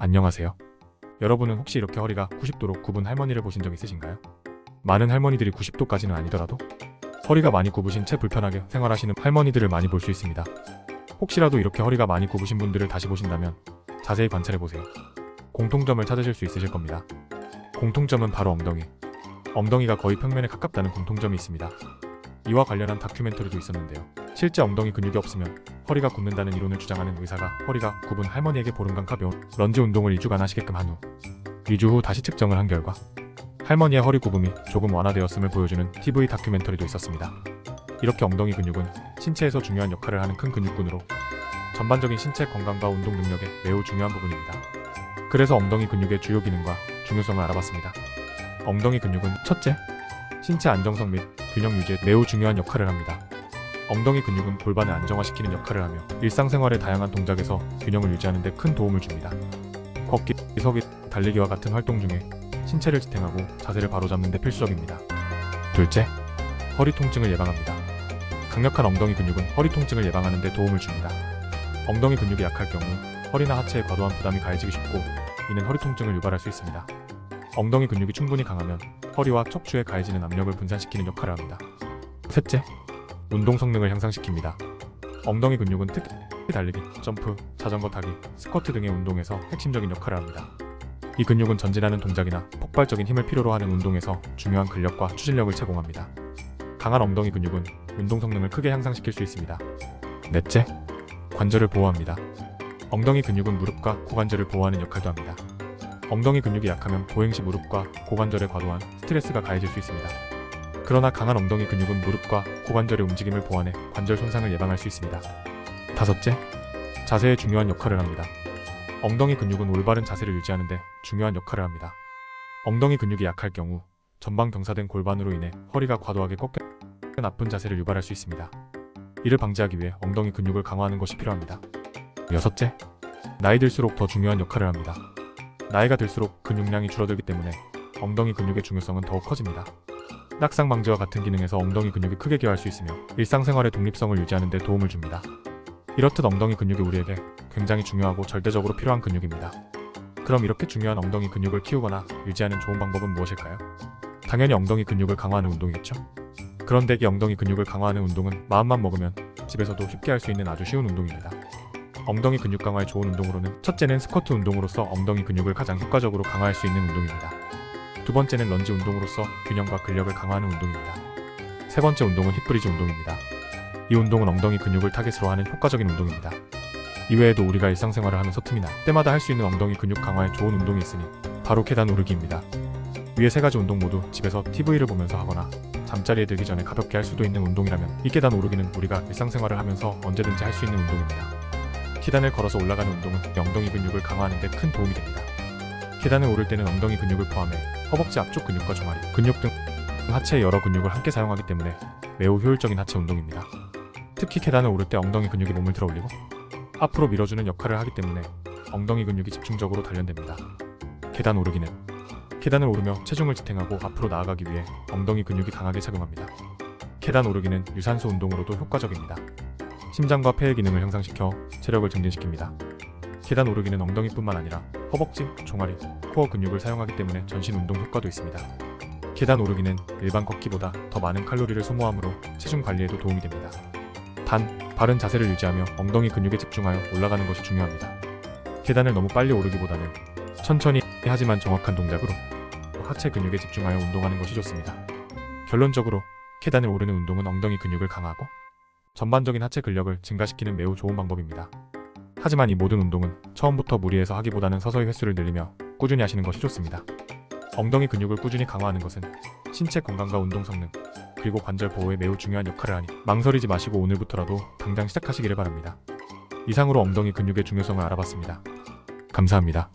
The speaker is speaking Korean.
안녕하세요. 여러분은 혹시 이렇게 허리가 90도로 굽은 할머니를 보신 적 있으신가요? 많은 할머니들이 90도까지는 아니더라도 허리가 많이 굽으신 채 불편하게 생활하시는 할머니들을 많이 볼 수 있습니다. 혹시라도 이렇게 허리가 많이 굽으신 분들을 다시 보신다면 자세히 관찰해보세요. 공통점을 찾으실 수 있으실 겁니다. 공통점은 바로 엉덩이. 엉덩이가 거의 평면에 가깝다는 공통점이 있습니다. 이와 관련한 다큐멘터리도 있었는데요. 실제 엉덩이 근육이 없으면 허리가 굽는다는 이론을 주장하는 의사가 허리가 굽은 할머니에게 보름간 가벼운 런지 운동을 2주간 하시게끔 한 후 2주 후 다시 측정을 한 결과 할머니의 허리 굽음이 조금 완화되었음을 보여주는 TV 다큐멘터리도 있었습니다. 이렇게 엉덩이 근육은 신체에서 중요한 역할을 하는 큰 근육군으로 전반적인 신체 건강과 운동 능력에 매우 중요한 부분입니다. 그래서 엉덩이 근육의 주요 기능과 중요성을 알아봤습니다. 엉덩이 근육은 첫째, 신체 안정성 및 균형 유지에 매우 중요한 역할을 합니다. 엉덩이 근육은 골반을 안정화시키는 역할을 하며 일상생활의 다양한 동작에서 균형을 유지하는 데 큰 도움을 줍니다. 걷기, 서기, 달리기와 같은 활동 중에 신체를 지탱하고 자세를 바로잡는 데 필수적입니다. 둘째, 허리 통증을 예방합니다. 강력한 엉덩이 근육은 허리 통증을 예방하는 데 도움을 줍니다. 엉덩이 근육이 약할 경우 허리나 하체에 과도한 부담이 가해지기 쉽고 이는 허리 통증을 유발할 수 있습니다. 엉덩이 근육이 충분히 강하면 허리와 척추에 가해지는 압력을 분산시키는 역할을 합니다. 셋째, 운동 성능을 향상시킵니다. 엉덩이 근육은 특히 달리기, 점프, 자전거 타기, 스쿼트 등의 운동에서 핵심적인 역할을 합니다. 이 근육은 전진하는 동작이나 폭발적인 힘을 필요로 하는 운동에서 중요한 근력과 추진력을 제공합니다. 강한 엉덩이 근육은 운동 성능을 크게 향상시킬 수 있습니다. 넷째, 관절을 보호합니다. 엉덩이 근육은 무릎과 고관절을 보호하는 역할도 합니다. 엉덩이 근육이 약하면 보행 시 무릎과 고관절에 과도한 스트레스가 가해질 수 있습니다. 그러나 강한 엉덩이 근육은 무릎과 고관절의 움직임을 보완해 관절 손상을 예방할 수 있습니다. 다섯째, 자세에 중요한 역할을 합니다. 엉덩이 근육은 올바른 자세를 유지하는 데 중요한 역할을 합니다. 엉덩이 근육이 약할 경우 전방 경사된 골반으로 인해 허리가 과도하게 꺾여 나쁜 자세를 유발할 수 있습니다. 이를 방지하기 위해 엉덩이 근육을 강화하는 것이 필요합니다. 여섯째, 나이 들수록 더 중요한 역할을 합니다. 나이가 들수록 근육량이 줄어들기 때문에 엉덩이 근육의 중요성은 더욱 커집니다. 낙상 방지와 같은 기능에서 엉덩이 근육이 크게 기여할 수 있으며 일상생활의 독립성을 유지하는 데 도움을 줍니다. 이렇듯 엉덩이 근육이 우리에게 굉장히 중요하고 절대적으로 필요한 근육입니다. 그럼 이렇게 중요한 엉덩이 근육을 키우거나 유지하는 좋은 방법은 무엇일까요? 당연히 엉덩이 근육을 강화하는 운동이겠죠? 그런데 이 엉덩이 근육을 강화하는 운동은 마음만 먹으면 집에서도 쉽게 할 수 있는 아주 쉬운 운동입니다. 엉덩이 근육 강화에 좋은 운동으로는 첫째는 스쿼트 운동으로서 엉덩이 근육을 가장 효과적으로 강화할 수 있는 운동입니다. 두 번째는 런지 운동으로서 균형과 근력을 강화하는 운동입니다. 세 번째 운동은 힙브리지 운동입니다. 이 운동은 엉덩이 근육을 타깃으로 하는 효과적인 운동입니다. 이외에도 우리가 일상생활을 하면서 틈이나 때마다 할 수 있는 엉덩이 근육 강화에 좋은 운동이 있으니 바로 계단 오르기입니다. 위의 세 가지 운동 모두 집에서 TV를 보면서 하거나 잠자리에 들기 전에 가볍게 할 수도 있는 운동이라면 이 계단 오르기는 우리가 일상생활을 하면서 언제든지 할 수 있는 운동입니다. 계단을 걸어서 올라가는 운동은 엉덩이 근육을 강화하는 데 큰 도움이 됩니다. 계단을 오를 때는 엉덩이 근육을 포함해 허벅지 앞쪽 근육과 종아리, 근육 등 하체의 여러 근육을 함께 사용하기 때문에 매우 효율적인 하체 운동입니다. 특히 계단을 오를 때 엉덩이 근육이 몸을 들어 올리고 앞으로 밀어주는 역할을 하기 때문에 엉덩이 근육이 집중적으로 단련됩니다. 계단 오르기는 계단을 오르며 체중을 지탱하고 앞으로 나아가기 위해 엉덩이 근육이 강하게 작용합니다. 계단 오르기는 유산소 운동으로도 효과적입니다. 심장과 폐의 기능을 향상시켜 체력을 증진시킵니다. 계단 오르기는 엉덩이뿐만 아니라 허벅지, 종아리, 코어 근육을 사용하기 때문에 전신 운동 효과도 있습니다. 계단 오르기는 일반 걷기보다 더 많은 칼로리를 소모하므로 체중 관리에도 도움이 됩니다. 단, 바른 자세를 유지하며 엉덩이 근육에 집중하여 올라가는 것이 중요합니다. 계단을 너무 빨리 오르기보다는 천천히 하지만 정확한 동작으로 하체 근육에 집중하여 운동하는 것이 좋습니다. 결론적으로 계단을 오르는 운동은 엉덩이 근육을 강화하고 전반적인 하체 근력을 증가시키는 매우 좋은 방법입니다. 하지만 이 모든 운동은 처음부터 무리해서 하기보다는 서서히 횟수를 늘리며 꾸준히 하시는 것이 좋습니다. 엉덩이 근육을 꾸준히 강화하는 것은 신체 건강과 운동 성능, 그리고 관절 보호에 매우 중요한 역할을 하니 망설이지 마시고 오늘부터라도 당장 시작하시기를 바랍니다. 이상으로 엉덩이 근육의 중요성을 알아봤습니다. 감사합니다.